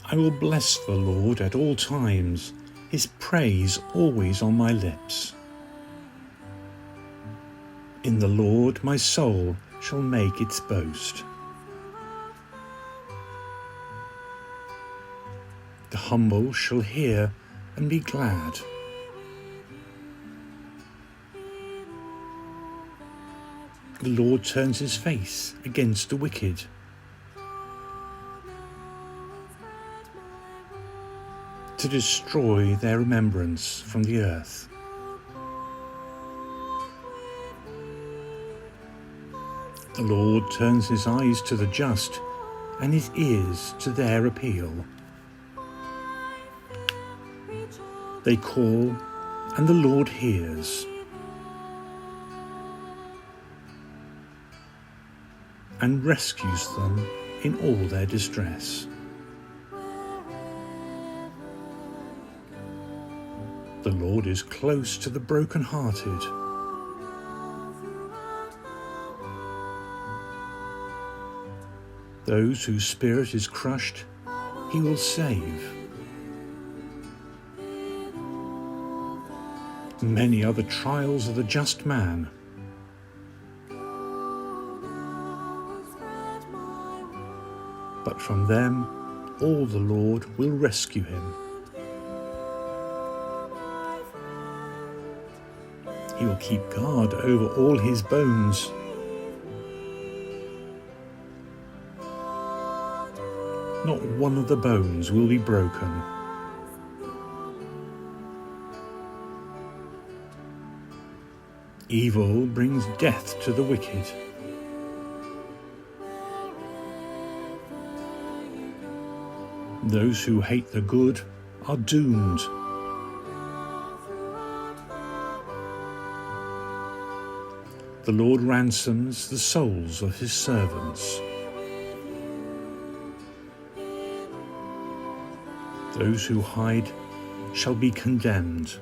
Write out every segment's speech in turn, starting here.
I will bless the Lord at all times, his praise always on my lips. In the Lord my soul shall make its boast. The humble shall hear and be glad. The Lord turns his face against the wicked. To destroy their remembrance from the earth. The Lord turns his eyes to the just and his ears to their appeal. They call, and the Lord hears, and rescues them in all their distress. The Lord is close to the broken-hearted. Those whose spirit is crushed, he will save. Many are the trials of the just man. But from them all the Lord will rescue him. He will keep guard over all his bones. Not one of the bones will be broken. Evil brings death to the wicked. Those who hate the good are doomed. The Lord ransoms the souls of his servants. Those who hide shall be condemned.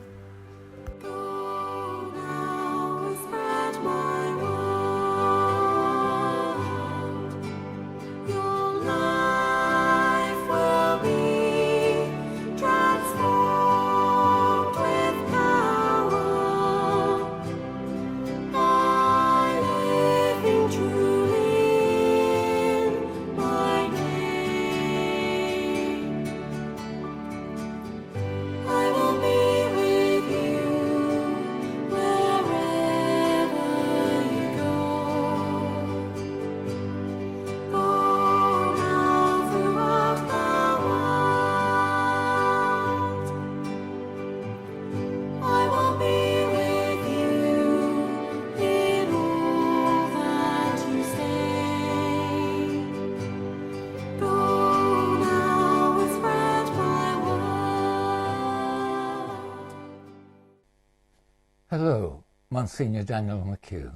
Hello, Monsignor Daniel McHugh.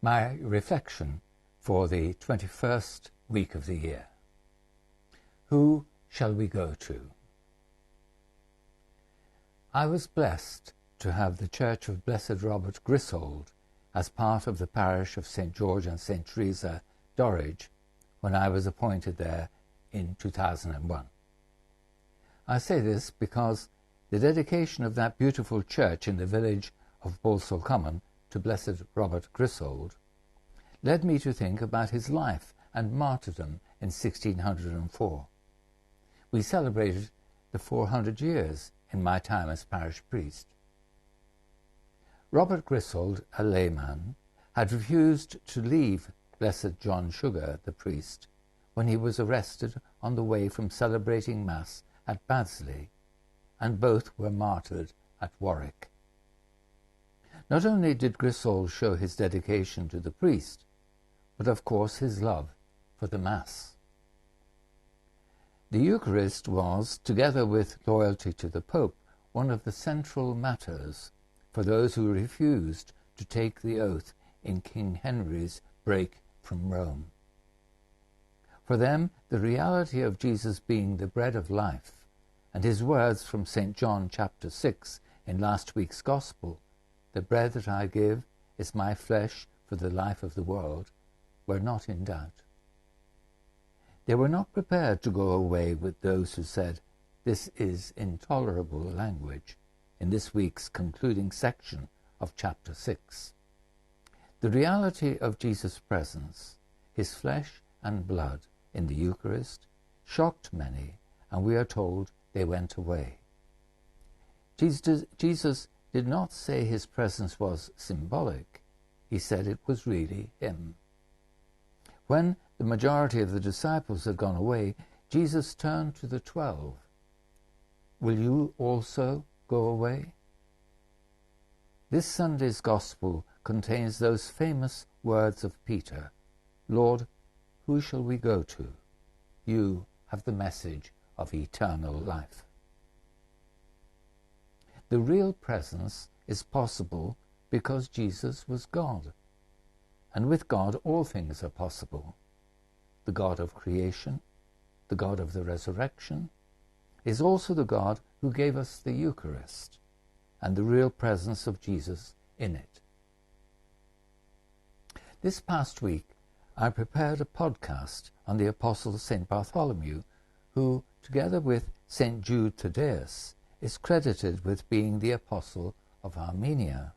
My reflection for the 21st week of the year. Who shall we go to? I was blessed to have the Church of Blessed Robert Griswold as part of the parish of St. George and St. Teresa, Dorridge, when I was appointed there in 2001. I say this because the dedication of that beautiful church in the village of Balsall Common to Blessed Robert Griswold led me to think about his life and martyrdom in 1604. We celebrated the 400 years in my time as parish priest. Robert Griswold, a layman, had refused to leave Blessed John Sugar, the priest, when he was arrested on the way from celebrating Mass at Baddesley, and both were martyred at Warwick. Not only did Griswold show his dedication to the priest, but of course his love for the Mass. The Eucharist was, together with loyalty to the Pope, one of the central matters for those who refused to take the oath in King Henry's break from Rome. For them, the reality of Jesus being the bread of life, and his words from St. John chapter 6 in last week's Gospel, "The bread that I give is my flesh for the life of the world," were not in doubt. They were not prepared to go away with those who said, "This is intolerable language," in this week's concluding section of chapter 6. The reality of Jesus' presence, his flesh and blood in the Eucharist, shocked many, and we are told they went away. Jesus did not say his presence was symbolic. He said it was really him. When the majority of the disciples had gone away, Jesus turned to the 12. "Will you also go away?" This Sunday's Gospel contains those famous words of Peter, "Lord, who shall we go to? You have the message of eternal life." The real presence is possible because Jesus was God. And with God all things are possible. The God of creation, the God of the resurrection, is also the God who gave us the Eucharist and the real presence of Jesus in it. This past week, I prepared a podcast on the Apostle St. Bartholomew, who, together with St. Jude Thaddeus, is credited with being the Apostle of Armenia,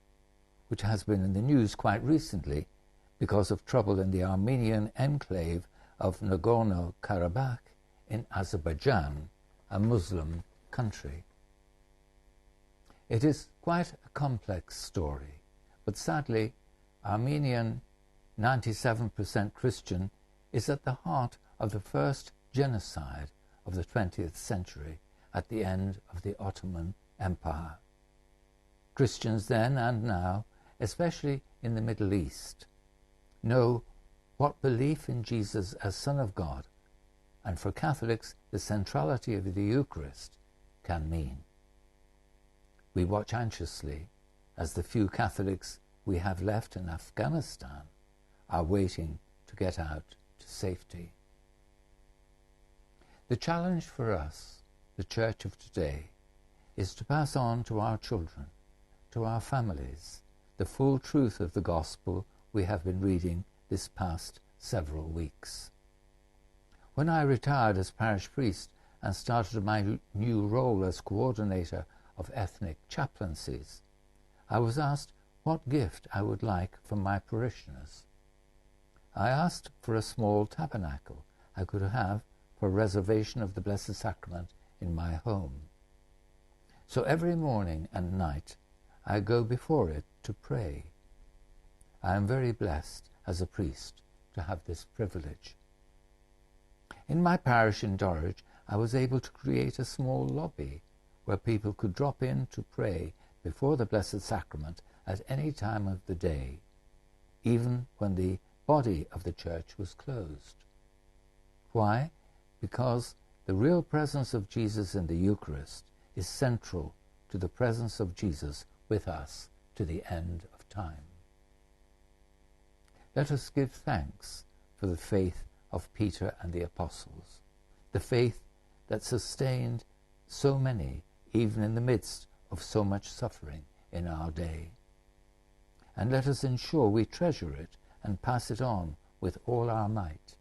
which has been in the news quite recently because of trouble in the Armenian enclave of Nagorno-Karabakh in Azerbaijan, a Muslim country. It is quite a complex story, but sadly, Armenian 97% Christian is at the heart of the first genocide of the 20th century at the end of the Ottoman Empire. Christians then and now, especially in the Middle East, know what belief in Jesus as Son of God, and for Catholics the centrality of the Eucharist, can mean. We watch anxiously as the few Catholics we have left in Afghanistan are waiting to get out to safety. The challenge for us, the Church of today, is to pass on to our children, to our families, the full truth of the Gospel we have been reading this past several weeks. When I retired as parish priest and started my new role as co-ordinator of ethnic chaplaincies, I was asked what gift I would like from my parishioners. I asked for a small tabernacle I could have for reservation of the Blessed Sacrament in my home. So every morning and night I go before it to pray. I am very blessed as a priest to have this privilege. In my parish in Dorridge, I was able to create a small lobby where people could drop in to pray before the Blessed Sacrament at any time of the day, even when the body of the church was closed. Why? Because the real presence of Jesus in the Eucharist is central to the presence of Jesus with us to the end of time. Let us give thanks for the faith of Peter and the apostles, the faith that sustained so many even in the midst of so much suffering in our day. And let us ensure we treasure it and pass it on with all our might.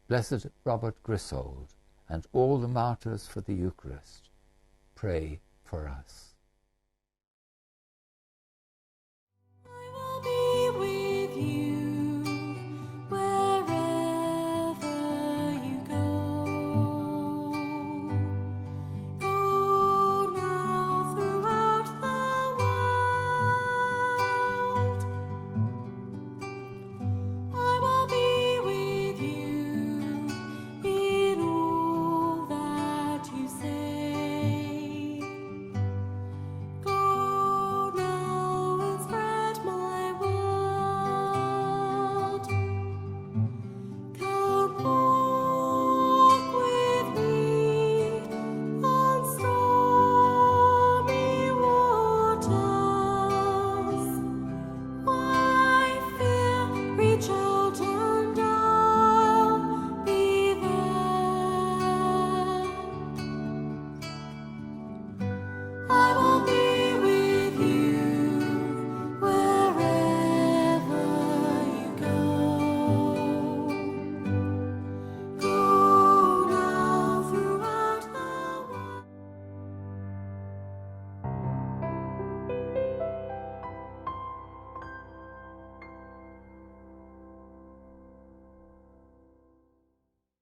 Blessed Robert Griswold and all the martyrs for the Eucharist, pray for us.